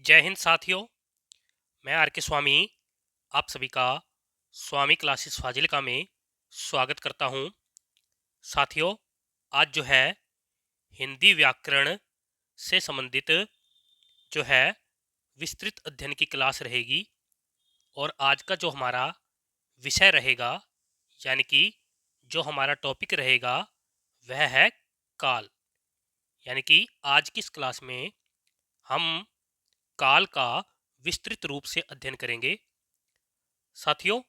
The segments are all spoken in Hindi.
जय हिंद साथियों। मैं आर के स्वामी आप सभी का स्वामी क्लासेस फाजिलका में स्वागत करता हूं। साथियों, आज जो है हिंदी व्याकरण से संबंधित जो है विस्तृत अध्ययन की क्लास रहेगी। और आज का जो हमारा विषय रहेगा यानी कि जो हमारा टॉपिक रहेगा वह है काल। यानी कि आज की इस क्लास में हम काल का विस्तृत रूप से अध्ययन करेंगे। साथियों,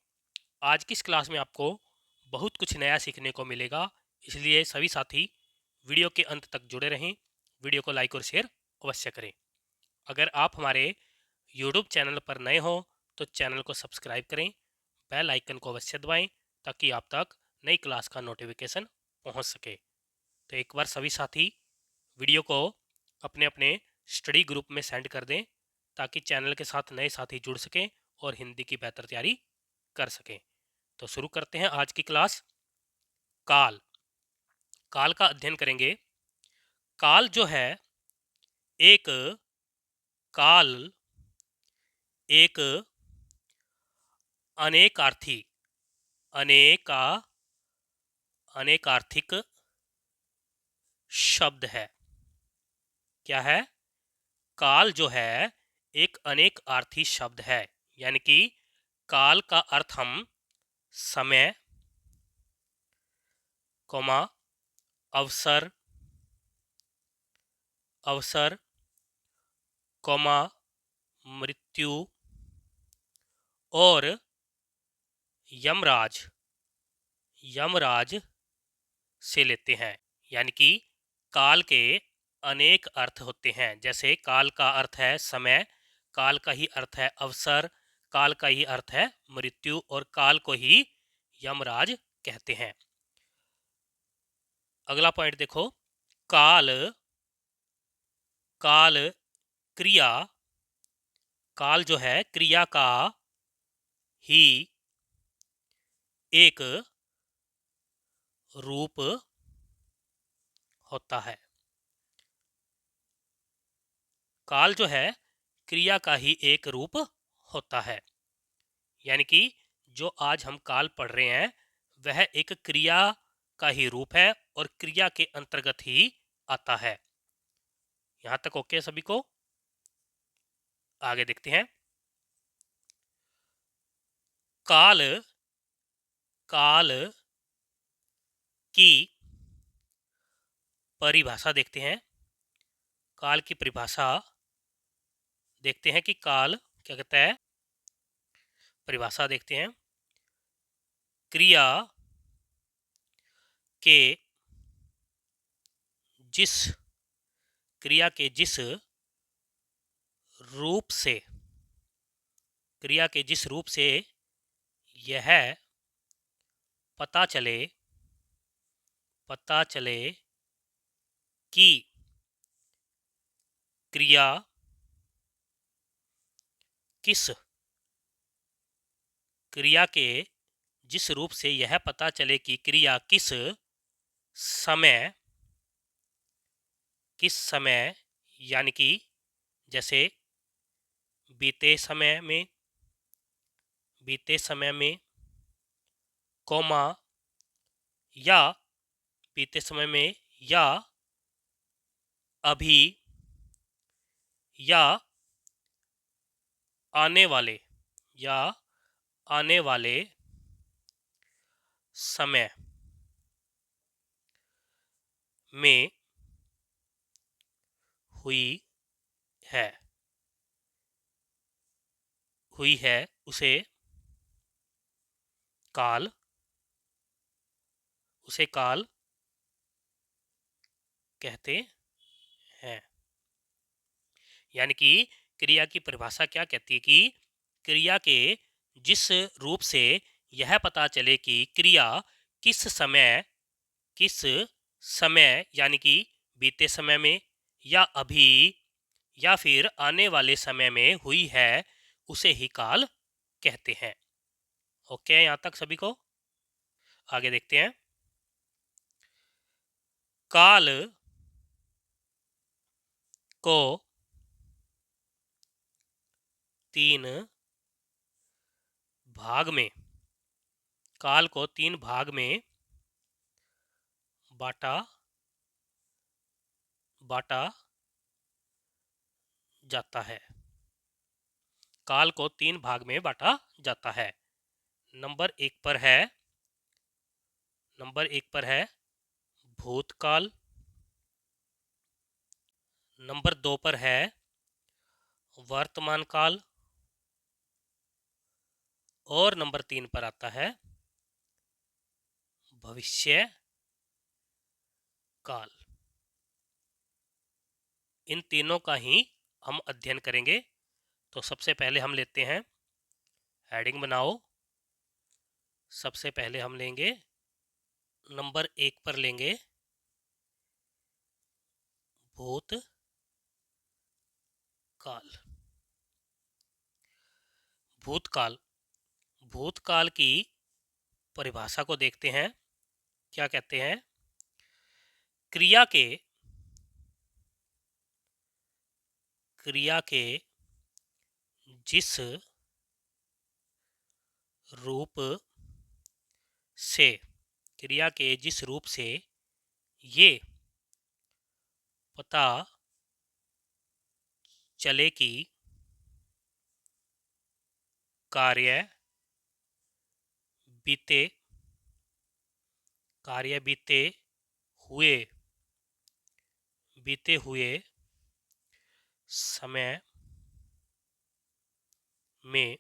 आज की इस क्लास में आपको बहुत कुछ नया सीखने को मिलेगा, इसलिए सभी साथी वीडियो के अंत तक जुड़े रहें। वीडियो को लाइक और शेयर अवश्य करें। अगर आप हमारे यूट्यूब चैनल पर नए हो तो चैनल को सब्सक्राइब करें, बेल आइकन को अवश्य दबाएं ताकि आप तक नई क्लास का नोटिफिकेशन पहुंच सके। तो एक बार सभी साथी वीडियो को अपने अपने स्टडी ग्रुप में सेंड कर दें ताकि चैनल के साथ नए साथी जुड़ सकें और हिंदी की बेहतर तैयारी कर सकें। तो शुरू करते हैं आज की क्लास। काल काल का अध्ययन करेंगे। काल जो है एक काल एक अनेकार्थी अनेका अनेकार्थिक शब्द है। क्या है? काल जो है एक अनेक अर्थी शब्द है। यानी कि काल का अर्थ हम समय, कोमा अवसर, अवसर, कोमा मृत्यु और यमराज यमराज से लेते हैं। यानी कि काल के अनेक अर्थ होते हैं। जैसे काल का अर्थ है समय, काल का ही अर्थ है अवसर, काल का ही अर्थ है मृत्यु और काल को ही यमराज कहते हैं। अगला पॉइंट देखो। काल काल क्रिया, काल जो है क्रिया का ही एक रूप होता है। काल जो है क्रिया का ही एक रूप होता है। यानी कि जो आज हम काल पढ़ रहे हैं वह एक क्रिया का ही रूप है और क्रिया के अंतर्गत ही आता है। यहां तक ओके सभी को? आगे देखते हैं। काल काल की परिभाषा देखते हैं। काल की परिभाषा देखते हैं कि काल क्या कहता है। परिभाषा देखते हैं। क्रिया के जिस क्रिया के जिस रूप से क्रिया के जिस रूप से यह पता चले कि क्रिया किस क्रिया के जिस रूप से यह पता चले कि क्रिया किस समय यानी कि जैसे बीते समय में कोमा या बीते समय में या अभी या आने वाले या आने वाले समय में हुई है उसे काल कहते हैं। यानी कि क्रिया की परिभाषा क्या कहती है कि क्रिया के जिस रूप से यह पता चले कि क्रिया किस समय यानी कि बीते समय में या अभी या फिर आने वाले समय में हुई है उसे ही काल कहते हैं। ओके, यहां तक सभी को? आगे देखते हैं। काल को 3 भाग में, काल को 3 भाग में बांटा जाता है। काल को 3 भाग में बांटा जाता है। नंबर 1 पर है भूतकाल। नंबर 2 पर है वर्तमान काल। और नंबर 3 पर आता है भविष्य काल। इन तीनों का ही हम अध्ययन करेंगे। तो सबसे पहले हम लेते हैं, हेडिंग बनाओ। सबसे पहले हम लेंगे नंबर 1 पर लेंगे भूतकाल। भूतकाल भूतकाल की परिभाषा को देखते हैं। क्या कहते हैं? क्रिया के जिस रूप से ये पता चले कि कार्य बीते हुए समय में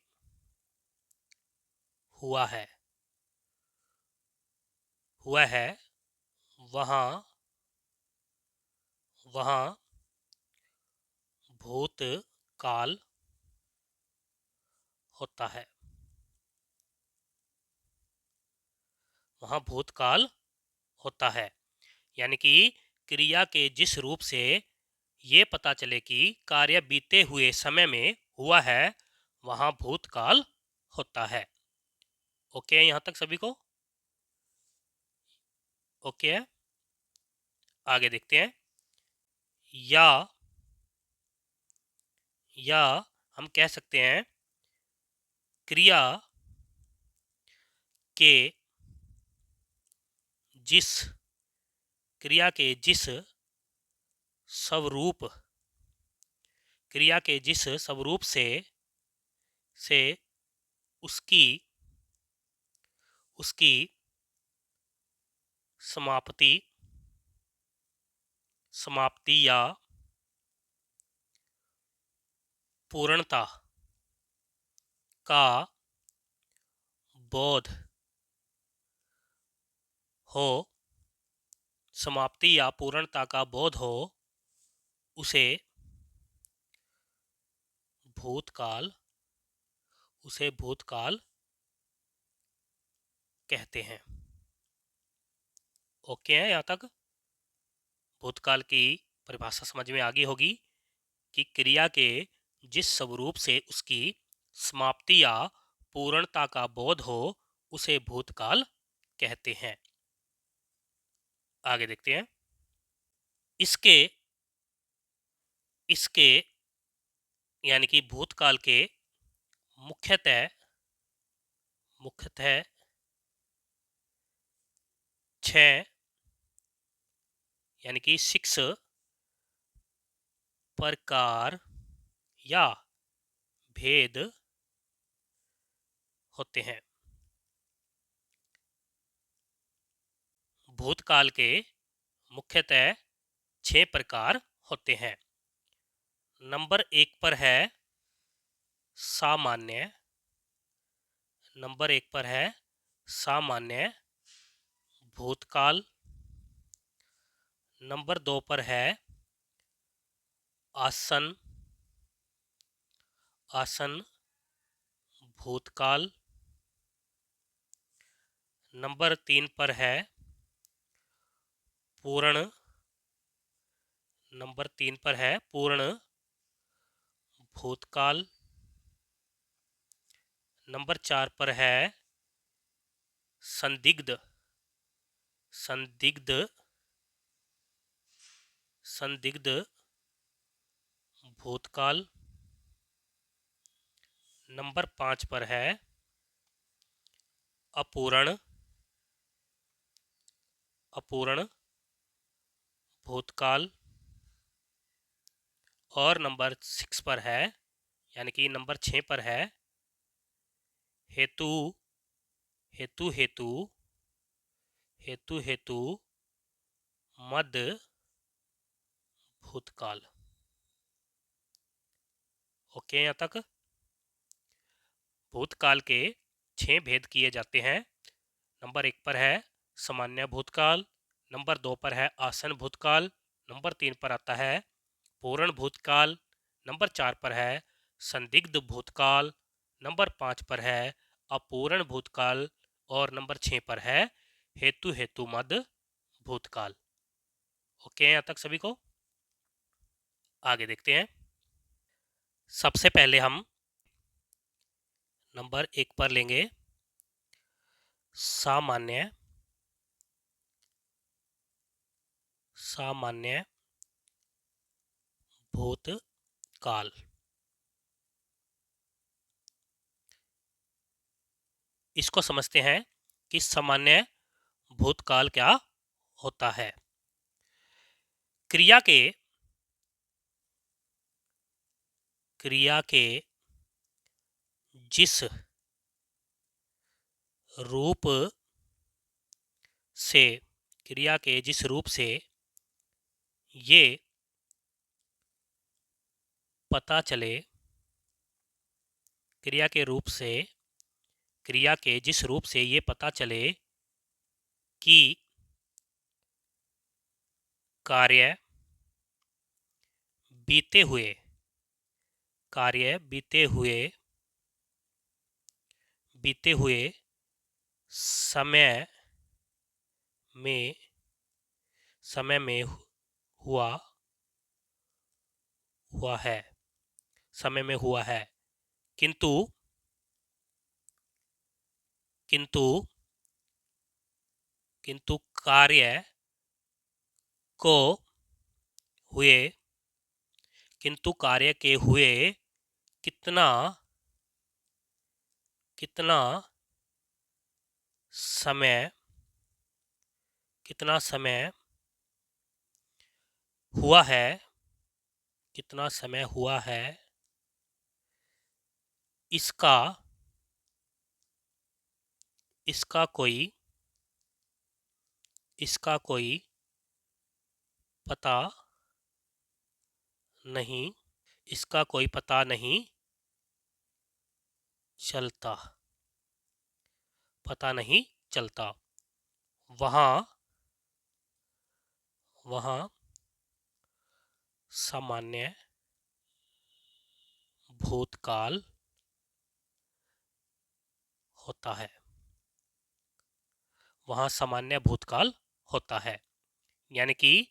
हुआ है वहाँ भूतकाल होता है। यानी कि क्रिया के जिस रूप से ये पता चले कि कार्य बीते हुए समय में हुआ है, वहां भूतकाल होता है। ओके, यहां तक सभी को ओके है? आगे देखते हैं। या हम कह सकते हैं क्रिया के जिस स्वरूप से उसकी समाप्ति या पूर्णता का बोध हो, उसे भूतकाल कहते हैं। ओके है? यहाँ तक भूतकाल की परिभाषा समझ में आ गई होगी कि क्रिया के जिस स्वरूप से उसकी समाप्ति या पूर्णता का बोध हो, उसे भूतकाल कहते हैं। आगे देखते हैं। इसके यानी कि भूतकाल के मुख्यतः 6 यानी कि 6 प्रकार या भेद होते हैं। भूतकाल के मुख्यतः 6 प्रकार होते हैं। नंबर 1 पर है सामान्य। भूतकाल। नंबर 2 पर है आसन भूतकाल। नंबर 3 पर है पूर्ण भूतकाल। नंबर 4 पर है संदिग्ध भूतकाल। नंबर 5 पर है अपूर्ण अपूर्ण भूतकाल, और नंबर 6 पर है, यानी कि नंबर 6 पर है हेतु हेतु हेतु हेतु हेतु मध्य भूतकाल। ओके, यहाँ तक। भूतकाल के 6 भेद किए जाते हैं। नंबर 1 पर है सामान्य भूतकाल, नंबर 2 पर है आसन भूतकाल, नंबर 3 पर आता है पूर्ण भूतकाल, नंबर 4 पर है संदिग्ध भूतकाल, नंबर 5 पर है अपूर्ण भूतकाल, और नंबर 6 पर है हेतु हेतु मद भूतकाल। ओके, यहाँ तक सभी को। आगे देखते हैं। सबसे पहले हम नंबर 1 पर लेंगे सामान्य सामान्य भूतकाल। इसको समझते हैं कि सामान्य भूतकाल क्या होता है। क्रिया के जिस रूप से क्रिया के जिस रूप से ये पता चले क्रिया के रूप से क्रिया के जिस रूप से ये पता चले कि कार्य बीते हुए कार्य बीते हुए समय में हुआ हुआ है समय में हुआ है, किंतु किंतु किंतु कार्य को हुए किंतु कार्य के हुए कितना कितना समय कितना समय हुआ है कितना समय हुआ है इसका इसका कोई इसका कोई पता नहीं इसका कोई पता नहीं चलता पता नहीं चलता। वहाँ वहाँ सामान्य भूतकाल होता है वहाँ सामान्य भूतकाल होता है। यानी कि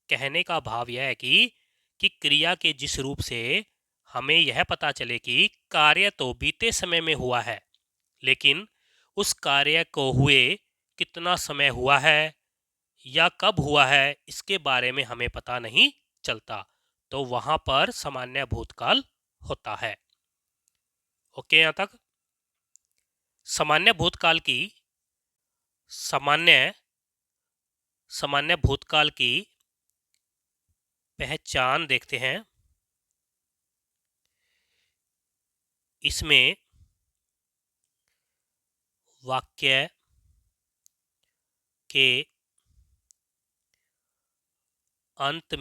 कहने का भाव यह है कि क्रिया के जिस रूप से हमें यह पता चले कि कार्य तो बीते समय में हुआ है, लेकिन उस कार्य को हुए कितना समय हुआ है या कब हुआ है इसके बारे में हमें पता नहीं चलता, तो वहां पर सामान्य भूतकाल होता है। ओके, यहां तक। सामान्य भूतकाल की सामान्य सामान्य भूतकाल की पहचान देखते हैं। इसमें वाक्य के अंत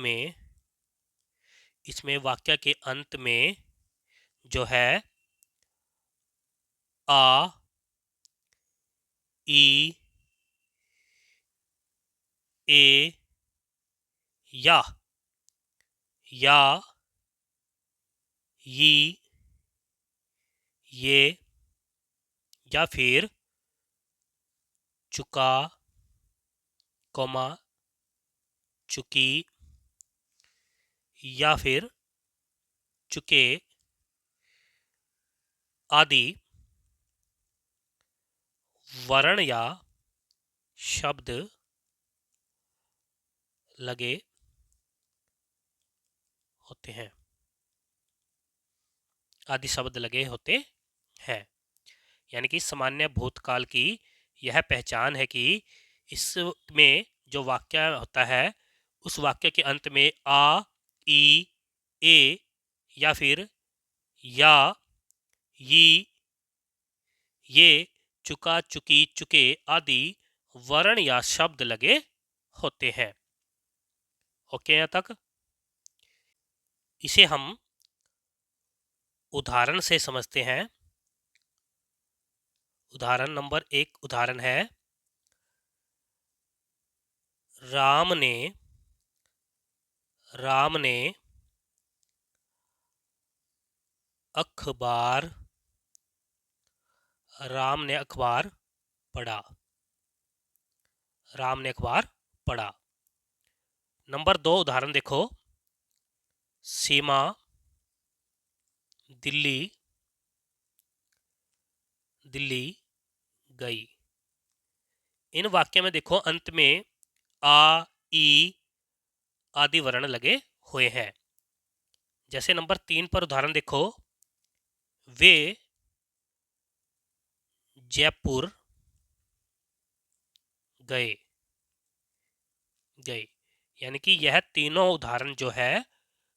में जो है आ, ई, ए, या, ई, ये, या फिर चुका, कोमा, चुकी, या फिर चुके आदि वर्ण या शब्द लगे होते हैं है। यानी कि सामान्य भूतकाल की यह पहचान है कि इसमें जो वाक्य होता है उस वाक्य के अंत में आ, ई, ए या फिर या, ये, चुका, चुकी, चुके आदि वर्ण या शब्द लगे होते हैं। ओके, यहाँ तक। इसे हम उदाहरण से समझते हैं। उदाहरण नंबर 1 उदाहरण है, राम ने अखबार पढ़ा। राम ने अखबार पढ़ा। नंबर 2 उदाहरण देखो, सीमा दिल्ली गई। इन वाक्य में देखो अंत में आ, ई आदि वर्ण लगे हुए हैं। जैसे नंबर 3 पर उदाहरण देखो, वे जयपुर गए। यानी कि यह तीनों उदाहरण जो है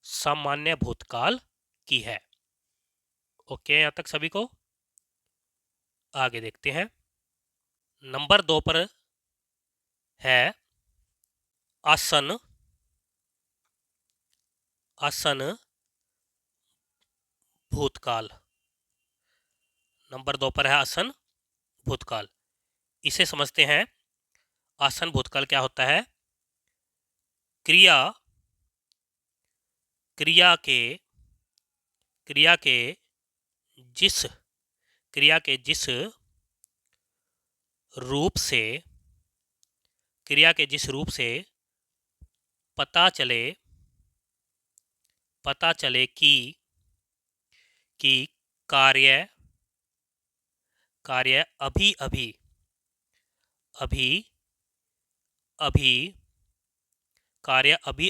सामान्य भूतकाल की है। ओके, यहां तक सभी को। आगे देखते हैं। नंबर 2 पर है आसन भूतकाल। नंबर 2 पर है आसन भूतकाल। इसे समझते हैं। आसन भूतकाल क्या होता है? क्रिया के जिस रूप से पता चले कि कार्य अभी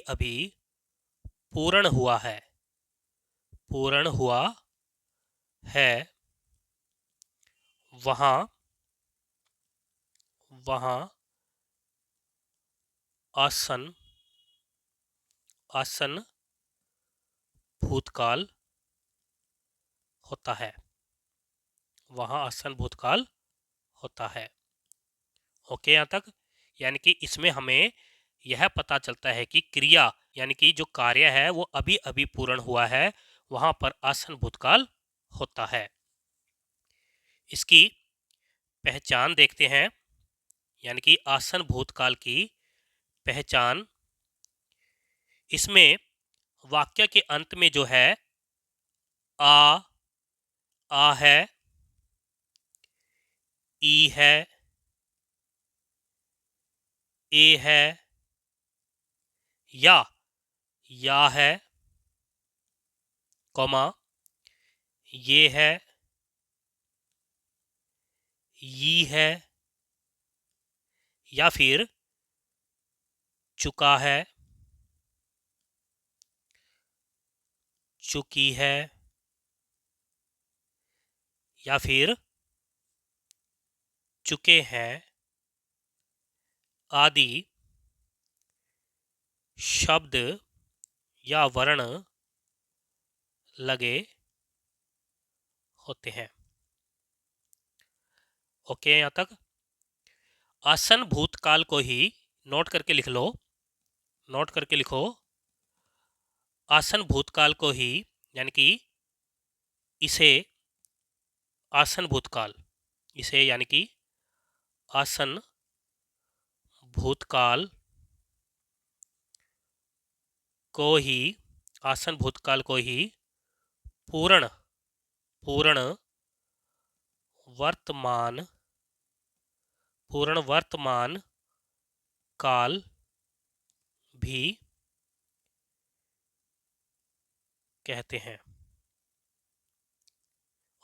अभी पूर्ण हुआ है, वहां आसन भूतकाल होता है। ओके, यहाँ तक। यानी कि इसमें हमें यह पता चलता है कि क्रिया यानी कि जो कार्य है वो अभी अभी पूर्ण हुआ है, वहां पर आसन भूतकाल होता है। इसकी पहचान देखते हैं। यानी कि आसन भूतकाल की पहचान, इसमें वाक्य के अंत में जो है आ है, ई है, ए है, या है, कॉमा, ये है, ये है, या फिर चुका है, चुकी है, या फिर चुके हैं आदि शब्द या वर्ण लगे होते हैं। ओके, यहां तक। आसन भूतकाल को ही नोट करके लिखो। आसन भूतकाल को ही यानी कि इसे यानी कि आसन भूतकाल को ही पूर्ण वर्तमान काल भी कहते हैं।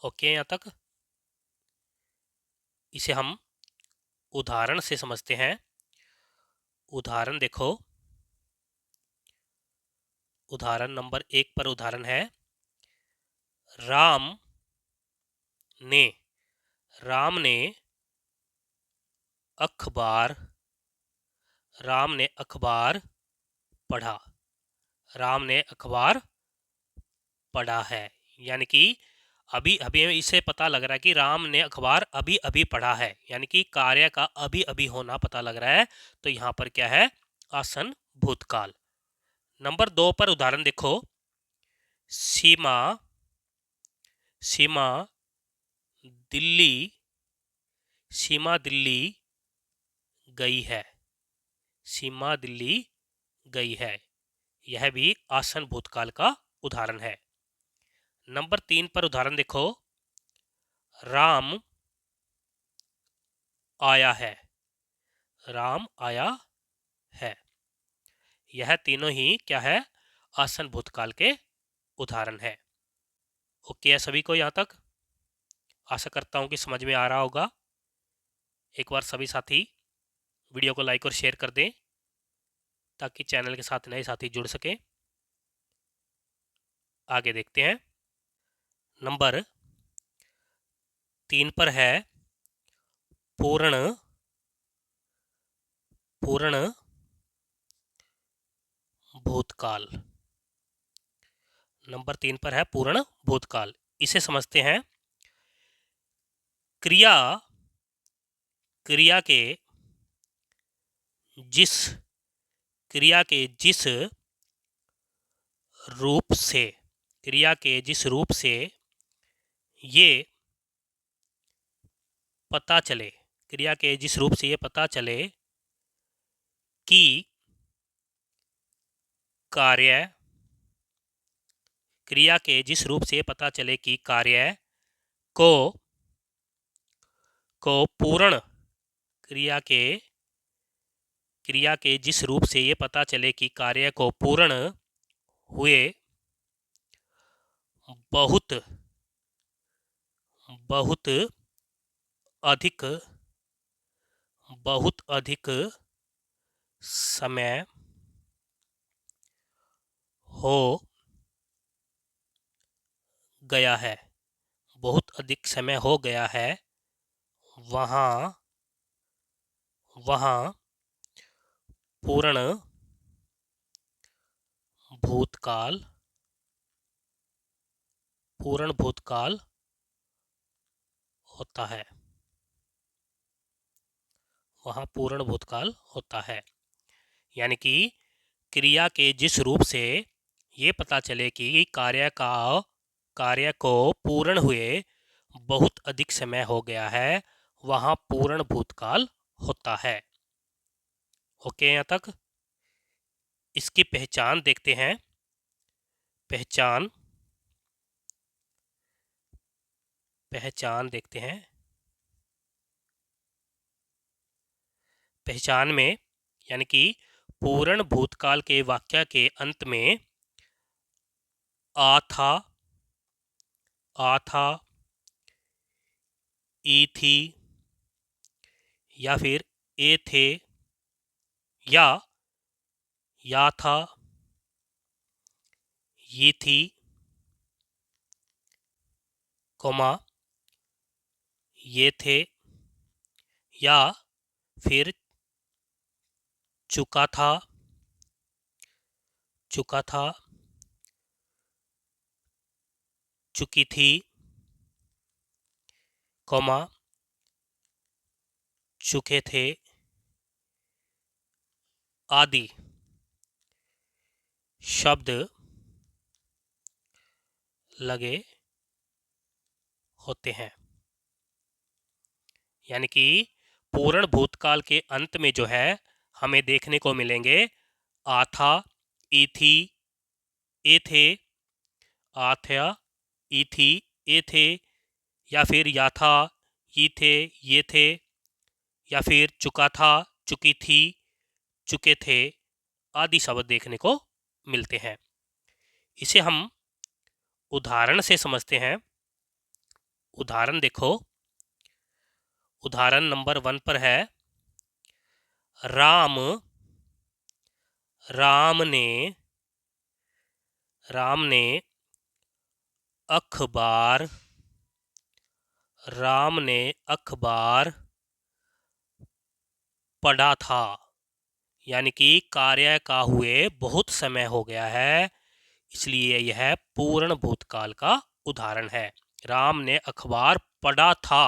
ओके, यहां तक। इसे हम उदाहरण से समझते हैं। उदाहरण देखो। उदाहरण नंबर 1 पर उदाहरण है, राम ने, राम ने अखबार, राम ने अखबार पढ़ा, राम ने अखबार पढ़ा है। यानी कि अभी अभी इससे पता लग रहा है कि राम ने अखबार अभी अभी पढ़ा है, यानी कि कार्य का अभी अभी होना पता लग रहा है। तो यहां पर क्या है, आसन भूतकाल। नंबर 2 पर उदाहरण देखो। सीमा, सीमा दिल्ली, सीमा दिल्ली गई है, सीमा दिल्ली गई है। यह भी आसन भूतकाल का उदाहरण है। नंबर 3 पर उदाहरण देखो। राम आया है, राम आया है। यह तीनों ही क्या है, आसन भूतकाल के उदाहरण है। ओके है सभी को यहाँ तक? आशा करता हूँ कि समझ में आ रहा होगा। एक बार सभी साथी वीडियो को लाइक और शेयर कर दें ताकि चैनल के साथ नए साथी जुड़ सकें। आगे देखते हैं। नंबर 3 पर है पूर्ण, पूर्ण भूतकाल। नंबर 3 पर है पूर्ण भूतकाल। इसे समझते हैं। क्रिया, क्रिया के जिस, क्रिया के जिस रूप से, क्रिया के जिस रूप से ये पता चले, क्रिया के जिस रूप से ये पता चले कि कार्य, क्रिया के जिस रूप से पता चले कि कार्य को, पूर्ण, क्रिया के, क्रिया के जिस रूप से ये पता चले कि कार्य को पूर्ण हुए बहुत, बहुत अधिक, बहुत अधिक समय हो गया है, बहुत अधिक समय हो गया है। वहाँ, वहाँ पूर्ण भूतकाल, पूर्ण भूतकाल होता है, वहाँ पूर्ण भूतकाल होता है। यानी कि क्रिया के जिस रूप से ये पता चले कि कार्य का, कार्य को पूर्ण हुए बहुत अधिक समय हो गया है, वहाँ पूर्ण भूतकाल होता है। ओके यहाँ तक? इसकी पहचान देखते हैं। पहचान, पहचान देखते हैं। पहचान में यानी कि पूर्ण भूतकाल के वाक्य के अंत में आ था, आ था, ई थी, या फिर ए थे, या था, ये थी, कोमा, ये थे, या फिर चुका था, चुका था, चुकी थी, कोमा, चुके थे, आदि शब्द लगे होते हैं। यानी कि पूर्ण भूतकाल के अंत में जो है हमें देखने को मिलेंगे आ था, ई थी, ए थे, आ था, ई थी, ए थे, या फिर या था, ये थे, ये थे, या फिर चुका था, चुकी थी, चुके थे, आदि शब्द देखने को मिलते हैं। इसे हम उदाहरण से समझते हैं। उदाहरण देखो। उदाहरण नंबर 1 पर है राम, राम ने, राम ने अखबार, राम ने अखबार पढ़ा था। यानी कि कार्य का हुए बहुत समय हो गया है, इसलिए यह पूर्ण भूतकाल का उदाहरण है। राम ने अखबार पढ़ा था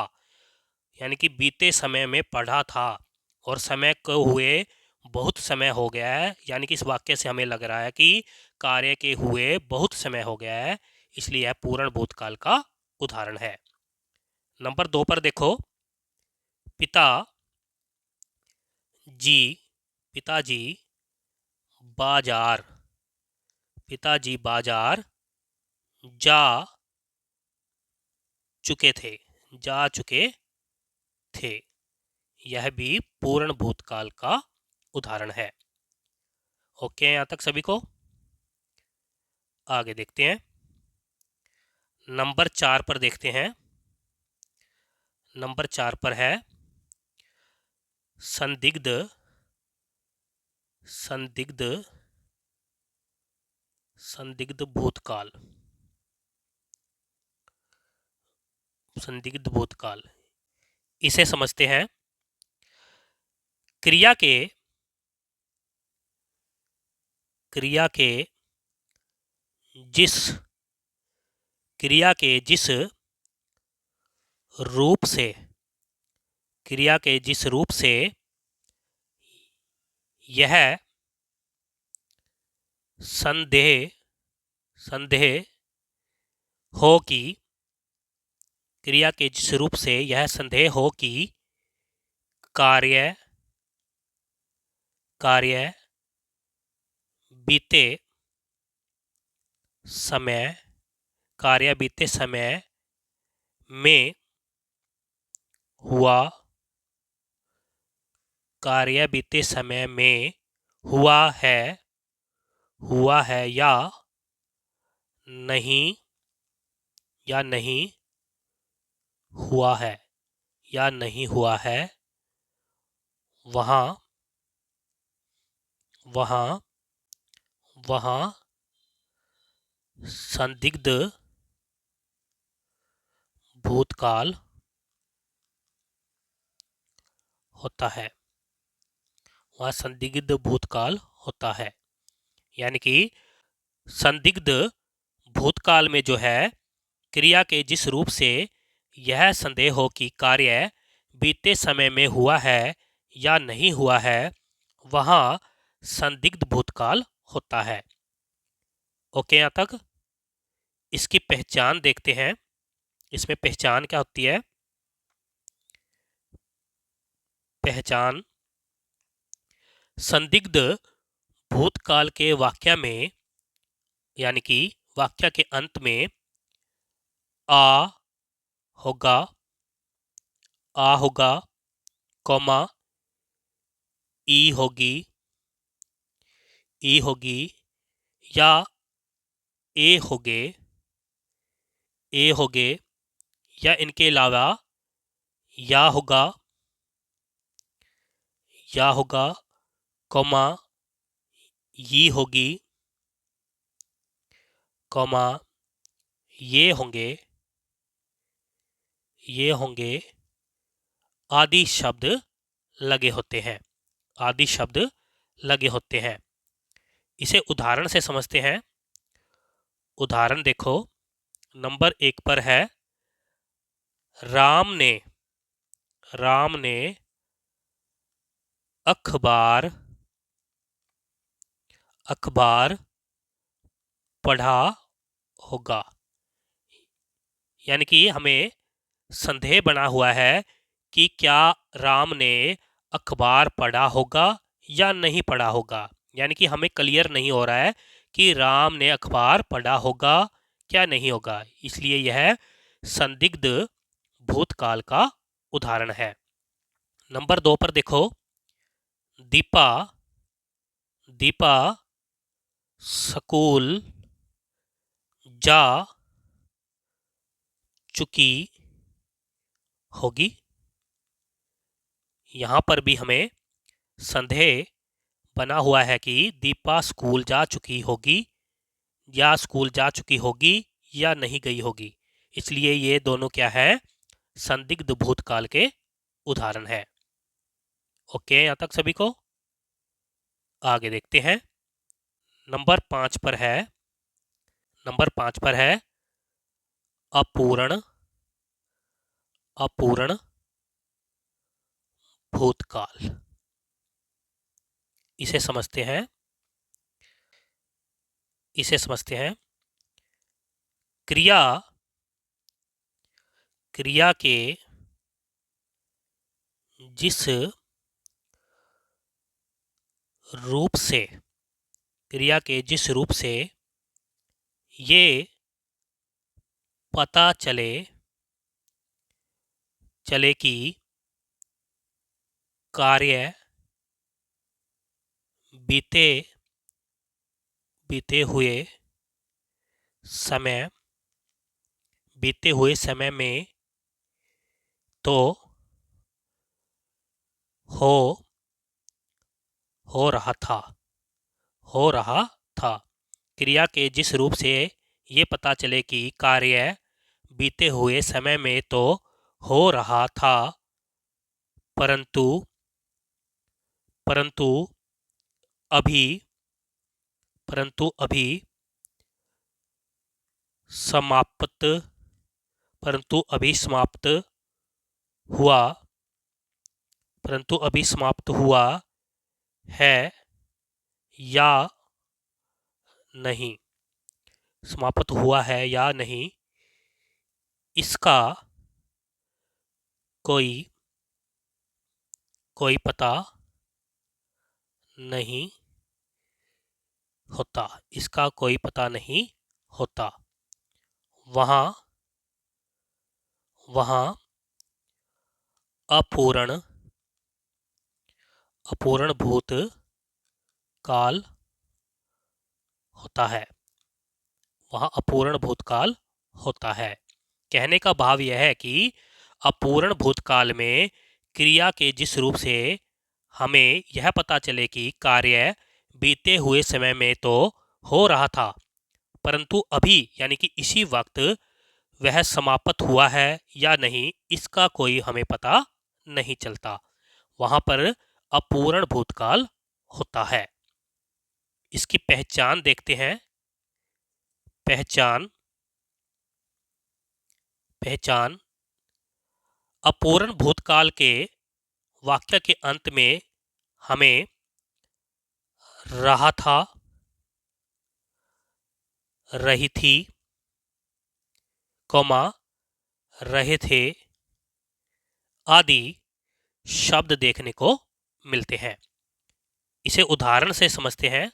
यानी कि बीते समय में पढ़ा था, और समय को हुए बहुत समय हो गया है, यानी कि इस वाक्य से हमें लग रहा है कि कार्य के हुए बहुत समय हो गया है, इसलिए यह पूर्ण भूतकाल का उदाहरण है। नंबर 2 पर देखो, पिता जी, पिताजी बाजार, पिताजी बाजार जा चुके थे, जा चुके थे। यह भी पूर्ण भूतकाल का उदाहरण है। ओके, यहां तक सभी को। आगे देखते हैं, नंबर 4 पर देखते हैं। नंबर 4 पर है संदिग्ध, संदिग्ध, संदिग्ध भूतकाल, संदिग्ध भूतकाल। इसे समझते हैं। क्रिया के, क्रिया के जिस, क्रिया के जिस रूप से, क्रिया के जिस रूप से यह संदेह, संदेह हो कि, क्रिया के जिस रूप से यह संदेह हो कि कार्य, कार्य बीते समय, कार्य बीते समय में हुआ, कार्य बीते समय में हुआ है, हुआ है या नहीं, या नहीं हुआ है, या नहीं हुआ है, वहां, वहां, वहां संदिग्ध भूतकाल होता है, वहां संदिग्ध भूतकाल होता है। यानी कि संदिग्ध भूतकाल में जो है, क्रिया के जिस रूप से यह संदेह हो कि कार्य बीते समय में हुआ है या नहीं हुआ है, वहां संदिग्ध भूतकाल होता है। ओके, यहां तक। इसकी पहचान देखते हैं, इसमें पहचान क्या होती है। पहचान, संदिग्ध भूतकाल के वाक्य में, यानी कि वाक्य के अंत में आ होगा, आ होगा, कॉमा ई होगी, ई होगी, या ए होगे, ए होगे, या इनके अलावा या होगा, या होगा, कॉमा ये होगी, कॉमा ये होंगे, ये होंगे, आदि शब्द लगे होते हैं, आदि शब्द लगे होते हैं। इसे उदाहरण से समझते हैं। उदाहरण देखो, नंबर 1 पर है राम ने, राम ने अखबार, अखबार पढ़ा होगा। यानी कि हमें संदेह बना हुआ है कि क्या राम ने अखबार पढ़ा होगा या नहीं पढ़ा होगा। यानी कि हमें क्लियर नहीं हो रहा है कि राम ने अखबार पढ़ा होगा क्या नहीं होगा, इसलिए यह संदिग्ध भूतकाल का उदाहरण है। नंबर 2 पर देखो, दीपा, दीपा स्कूल जा चुकी होगी। यहां पर भी हमें संदेह बना हुआ है कि दीपा स्कूल जा चुकी होगी, या स्कूल जा चुकी होगी या नहीं गई होगी, इसलिए ये दोनों क्या है, संदिग्ध भूतकाल के उदाहरण है। ओके, यहां तक सभी को। आगे देखते हैं। नंबर 5 पर है, नंबर 5 पर है अपूर्ण अपूर्ण भूतकाल। इसे समझते हैं, इसे समझते हैं। क्रिया क्रिया के जिस रूप से क्रिया के जिस रूप से ये पता चले कि कार्य बीते बीते हुए समय बीते हुए समय में तो हो हो रहा था हो रहा था। क्रिया के जिस रूप से ये पता चले कि कार्य बीते हुए समय में तो हो रहा था, परंतु परंतु अभी परंतु अभी समाप्त परंतु अभी समाप्त हुआ परंतु अभी समाप्त हुआ है या नहीं, समाप्त हुआ है या नहीं, इसका कोई कोई पता नहीं होता, इसका कोई पता नहीं होता। वहाँ वहाँ अपूर्ण अपूर्ण भूत काल होता है, वहाँ अपूर्ण भूतकाल होता है। कहने का भाव यह है कि अपूर्ण भूतकाल में क्रिया के जिस रूप से हमें यह पता चले कि कार्य बीते हुए समय में तो हो रहा था, परंतु अभी यानी कि इसी वक्त वह समाप्त हुआ है या नहीं, इसका कोई हमें पता नहीं चलता। वहां पर अपूर्ण भूतकाल होता है। इसकी पहचान देखते हैं। पहचान पहचान अपूर्ण भूतकाल के वाक्य के अंत में हमें रहा था, रही थी, कौमा, रहे थे आदि शब्द देखने को मिलते हैं। इसे उदाहरण से समझते हैं।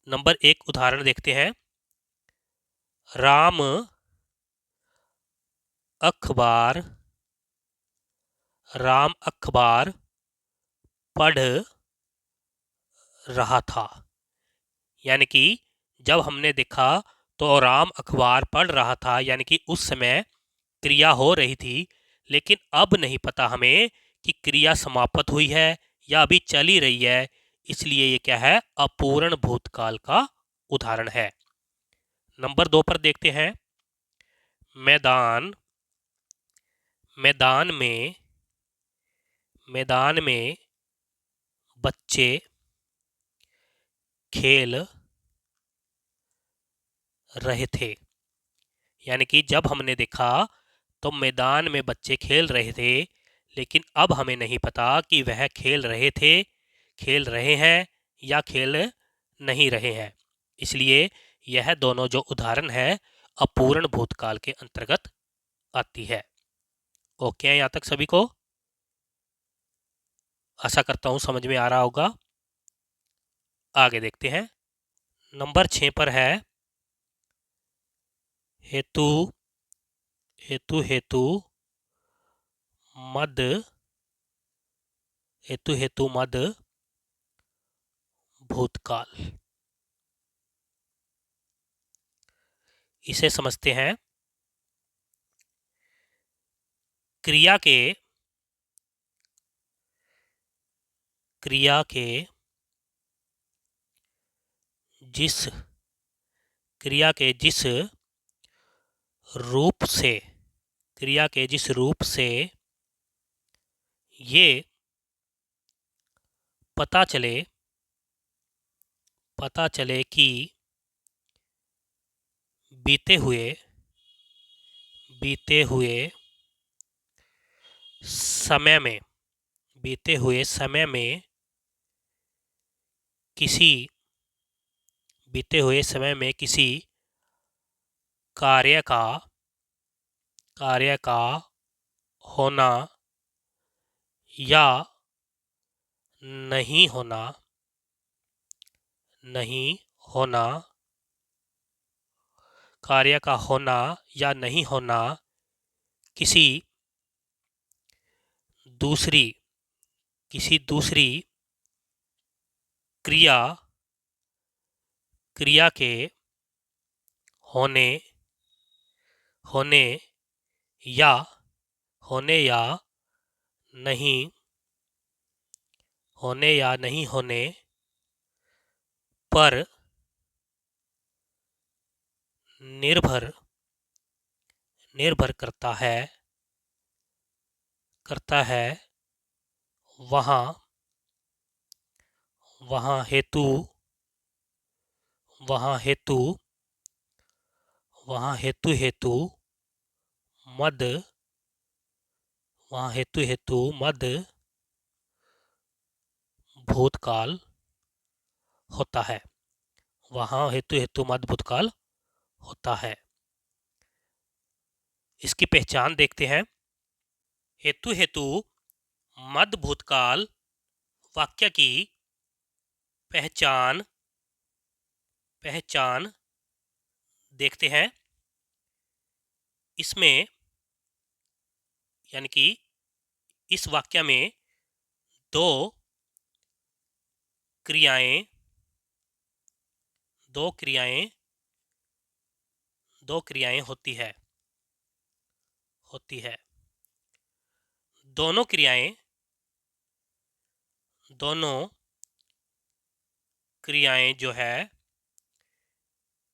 नंबर 1 उदाहरण देखते हैं। राम अखबार राम अखबार पढ़ रहा था। यानी कि जब हमने देखा तो राम अखबार पढ़ रहा था, यानी कि उस समय क्रिया हो रही थी, लेकिन अब नहीं पता हमें कि क्रिया समाप्त हुई है या अभी चली रही है, इसलिए ये क्या है, अपूर्ण भूतकाल का उदाहरण है। नंबर 2 पर देखते हैं। मैदान मैदान में मैदान में बच्चे खेल रहे थे। यानी कि जब हमने देखा तो मैदान में बच्चे खेल रहे थे, लेकिन अब हमें नहीं पता कि वह खेल रहे थे, खेल रहे हैं या खेल नहीं रहे हैं, इसलिए यह दोनों जो उदाहरण है अपूर्ण भूतकाल के अंतर्गत आती है। ओके, यहाँ तक सभी को आशा करता हूँ समझ में आ रहा होगा। आगे देखते हैं। नंबर 6 पर है हेतु हेतु हेतु मद हेतु मद भूतकाल। इसे समझते हैं। क्रिया के क्रिया के जिस क्रिया के जिस रूप से क्रिया के जिस रूप से ये पता चले कि बीते समय में किसी कार्य का होना या नहीं होना कार्य का होना या नहीं होना किसी दूसरी क्रिया के होने या नहीं होने पर निर्भर करता है वहाँ हेतु मद भूतकाल होता है। वहाँ हेतु मद भूतकाल होता है। इसकी पहचान देखते हैं। हेतु मद भूतकाल वाक्य की पहचान देखते हैं। इसमें यानी कि इस वाक्य में दो क्रियाएं होती है। दोनों क्रियाएं जो है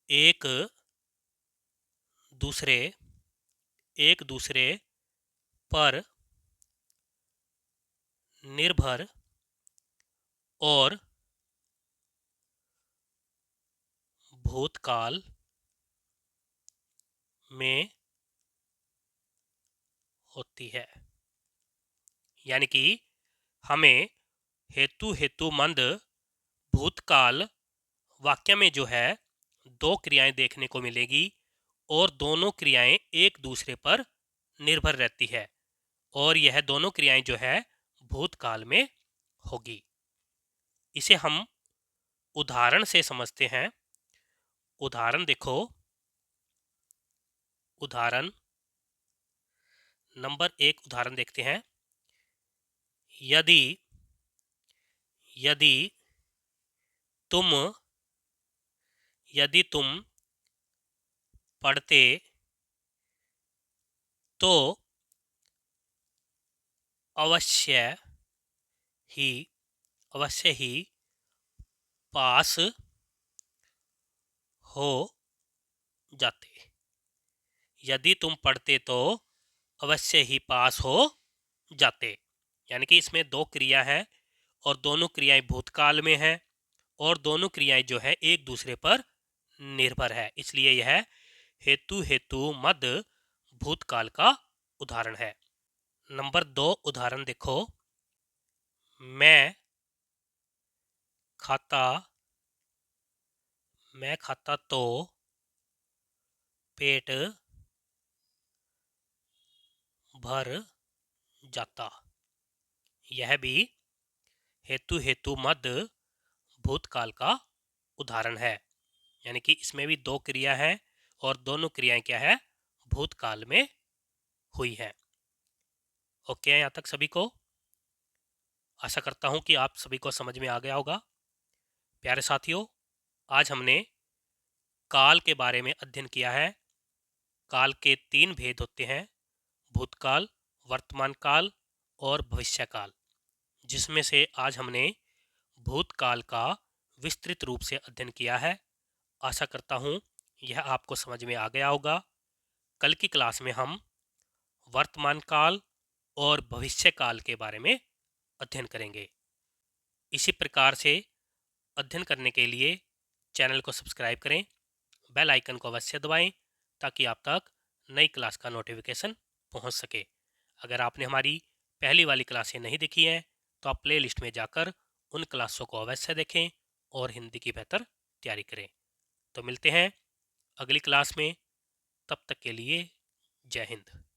एक दूसरे पर निर्भर और भूतकाल में होती है। यानी कि हमें हेतुमंद भूतकाल वाक्य में जो है दो क्रियाएं देखने को मिलेगी और दोनों क्रियाएं एक दूसरे पर निर्भर रहती है और यह दोनों क्रियाएं जो है भूतकाल में होगी। इसे हम उदाहरण से समझते हैं। उदाहरण देखो। उदाहरण नंबर 1 उदाहरण देखते हैं। यदि तुम पढ़ते तो अवश्य ही पास हो जाते। यदि तुम पढ़ते तो अवश्य ही पास हो जाते। यानी कि इसमें दो क्रिया है और दोनों क्रियाएं भूतकाल में हैं और दोनों क्रियाएं जो है एक दूसरे पर निर्भर है, इसलिए यह हेतु मद भूतकाल का उदाहरण है। नंबर 2 उदाहरण देखो। मैं खाता तो पेट भर जाता। यह भी हेतु मद भूतकाल का उदाहरण है। यानी कि इसमें भी दो क्रिया है और दोनों क्रियाएं क्या है भूतकाल में हुई है। ओके, यहाँ तक सभी को आशा करता हूँ कि आप सभी को समझ में आ गया होगा। प्यारे साथियों, आज हमने काल के बारे में अध्ययन किया है। काल के 3 भेद होते हैं, भूतकाल, वर्तमान काल और भविष्य काल, जिसमें से आज हमने भूतकाल का विस्तृत रूप से अध्ययन किया है। आशा करता हूँ यह आपको समझ में आ गया होगा। कल की क्लास में हम वर्तमान काल और भविष्य काल के बारे में अध्ययन करेंगे। इसी प्रकार से अध्ययन करने के लिए चैनल को सब्सक्राइब करें, बेल आइकन को अवश्य दबाएं ताकि आप तक नई क्लास का नोटिफिकेशन पहुंच सके। अगर आपने हमारी पहली वाली क्लासें नहीं देखी हैं तो आप प्ले लिस्ट में जाकर उन क्लासों को अवश्य देखें और हिंदी की बेहतर तैयारी करें। तो मिलते हैं अगली क्लास में, तब तक के लिए जय हिंद।